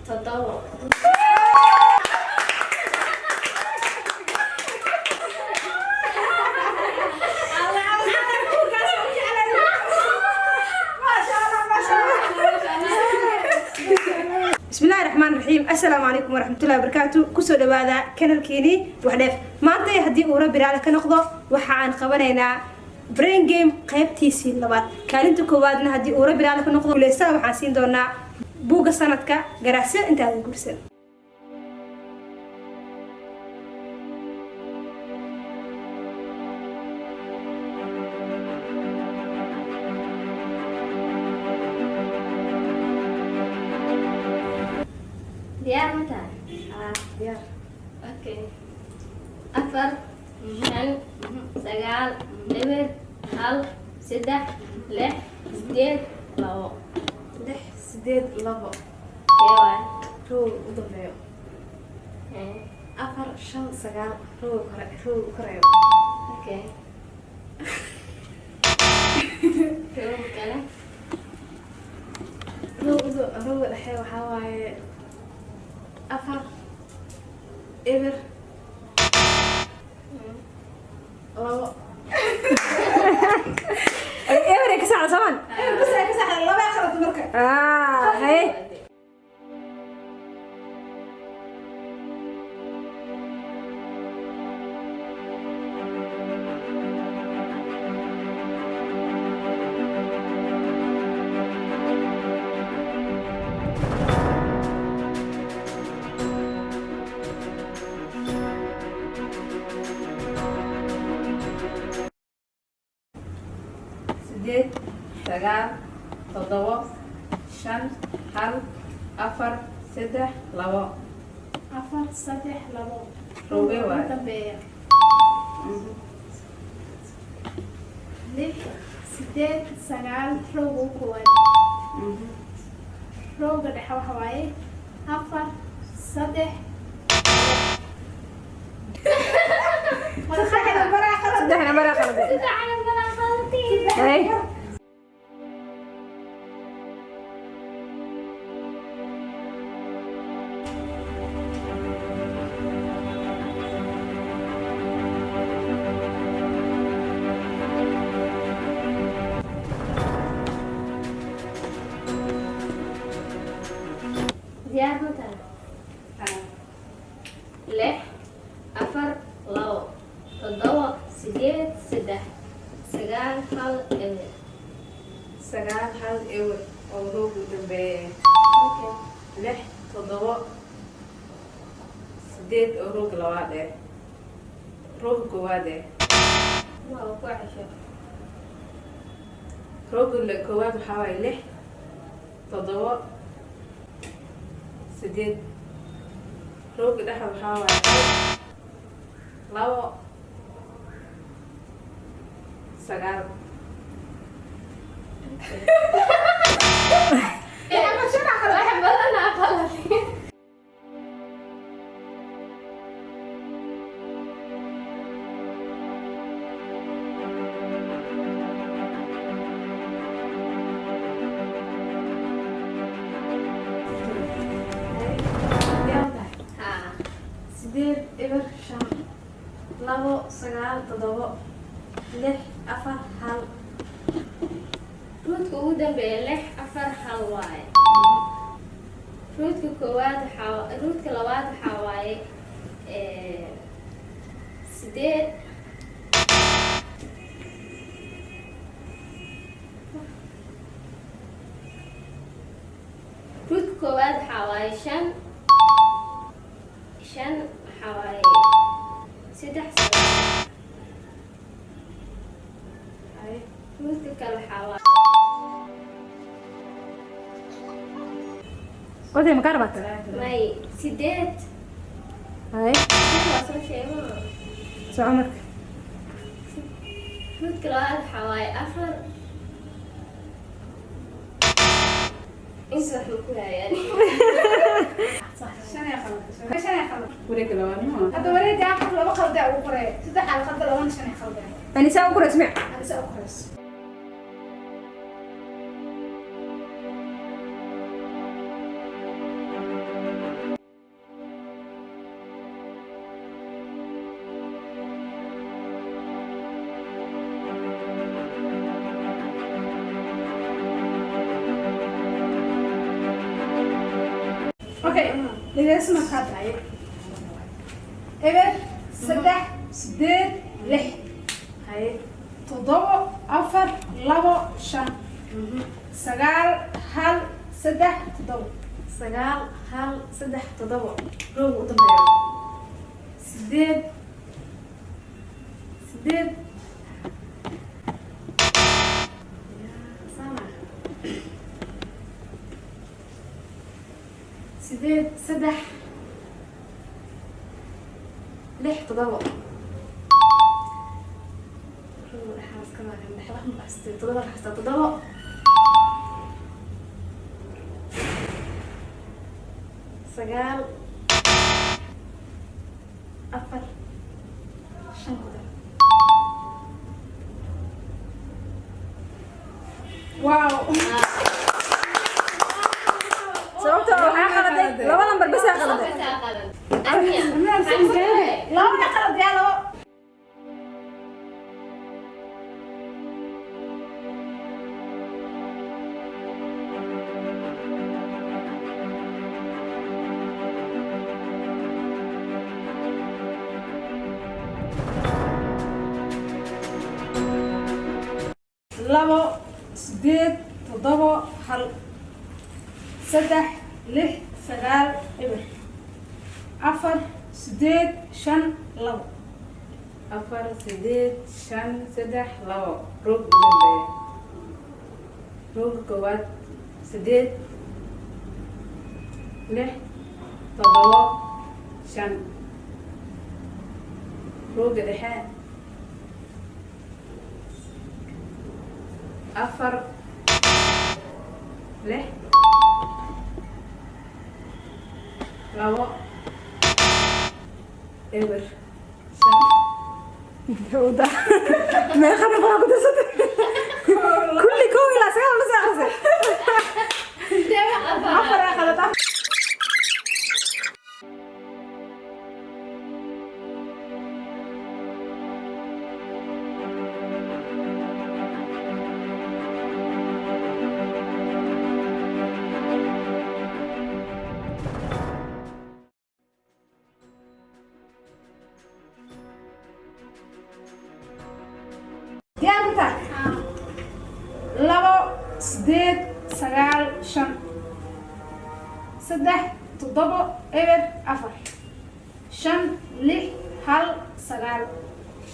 تطور. بسم الله الرحمن الرحيم. السلام عليكم ورحمة الله وبركاته. كسر هذا كانال كيني وحدف ما أنت هدي ورا برا لك نقضة وحان خبرنا برين جيم قيبتي سين لبعض كانت كوادنا هدي ورا برا لك نقضة ولسه وحاسين دونا بوجا سنتك جراسة أنت هذا الكرسي. ديار متى؟ ديار. اوكي. أفر شن سجال لبر هل سدح لح سديد لو لح سديد لبا. ايوه. رو وضبيو. أفر شن سجال رو كريو. اوكي. شو كلام؟ رو الحين وحواي أفر إبر لو إبر كسر زمان بس كسر لا بأخذ مركب هاي سديد سجال تضوى شن هل أفر سدح لوا أفر سدح لو روبي واحد طبيعي. لح سديد سجال روبو كواد. روبو ده حواي أفر سدح سدحنا برا خلد سدح على بلا خلطي. هاي ديار متى؟ لح أفر لو تضوى سديد سدح سجال هل إبر. سجال هل إور أو روب ودبي لح تضوى سديد أو روب لواده روب كواده ما هو كوعشة. روب الكواد وحوالي لح تضوى سديد روب ده وحوالي لو سجال واحد بدنا خلطي. ها سديد إبر شن لو سجال تضوى لح أفر هل روتك ugu dambeeya lix afar hal waaye. ruudka koowaad ruudka labaad waxaa waaye sideed ruudka koowaad waxaa waaye shan waxaa waaye saddex ruudka kale waxaa waaye قلت مكربت may sideed هاي waa soo sheego سو عمرك ruudka labaad waxaa waaye afar inta wax ma ku hayaan وريك لو أنا هذا وليد يعرف لو بخل ده وقرأ تدح على خد لو أنا شنو خلده أنا سأقول اسمع أنا سأخلص okay dhigeysna ka tahay eber saddex sideed lix haye toddobo afar labo shan sagaal hal saddex toddobo sagaal hal saddex toddobo rooga u dambeeyo sideed sideed sideed saddex lix toddobo rooga dhexaas ka maqan dhexda ma xastay toddobo ka xasta toddobo sagaal afar shan ku dar wow sababta waxaa qaladay laba lambar bas aa qaladay laba ka qalad yaa labo labo sideed toddobo hal saddex lix sagaal eber afar sideed shan labo afar sideed shan saddex labo roog u dambeeya rooga koowaad sideed lix toddobo shan rooga dhexe afar lix labo eber shan hawda meeqana baa ku dasatay kulli koob ilaa sagaal la saaqasay afar aa qalad ah diyaar ku tahay labo sideed sagaal shan saddex toddobo eber afar shan lix hal sagaal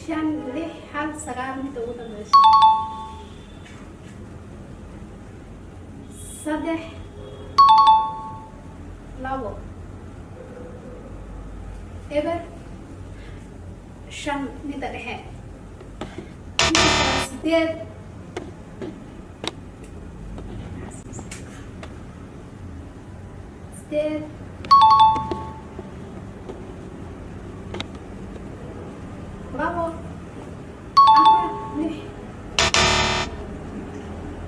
shan lix hal sagaal midda ugu dambeyso saddex labo eber shan midda dhexe sideed sideed labo afar lix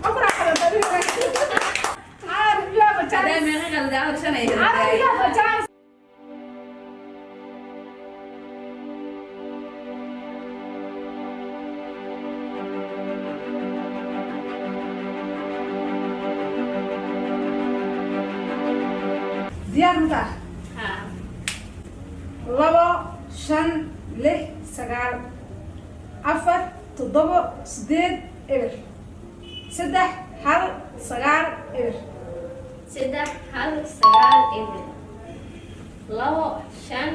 afar aa qalad adiga caarif yaa hadee bajaan meeqa qalad afar shan ay caarif yaa bajaan diyaar ku tahay haa labo shan lix sagaal afar toddobo sideed eber saddex hal sagaal eber saddex hal sagaal eber labo shan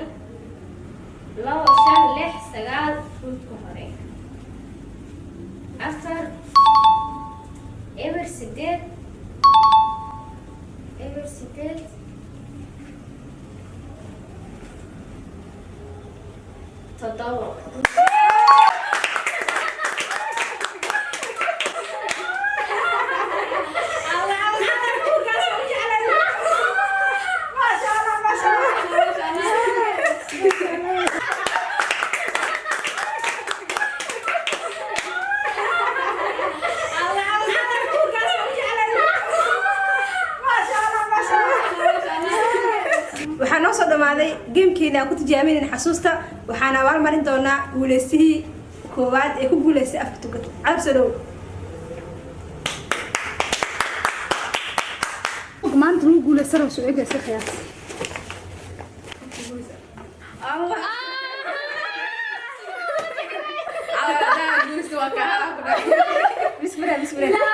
lix sagaal ruudka hore afar eber sideed toddobo waxaa noo soo dhamaaday geemkeena aan ku tijaabinayn xasuusta waxaan abaalmarin doonaa guuleystihii koowaad ee ku guuleystay afka tukad cabdi soo dhow maanta lagu guuleysana suuciga iska qiyaas بسم الله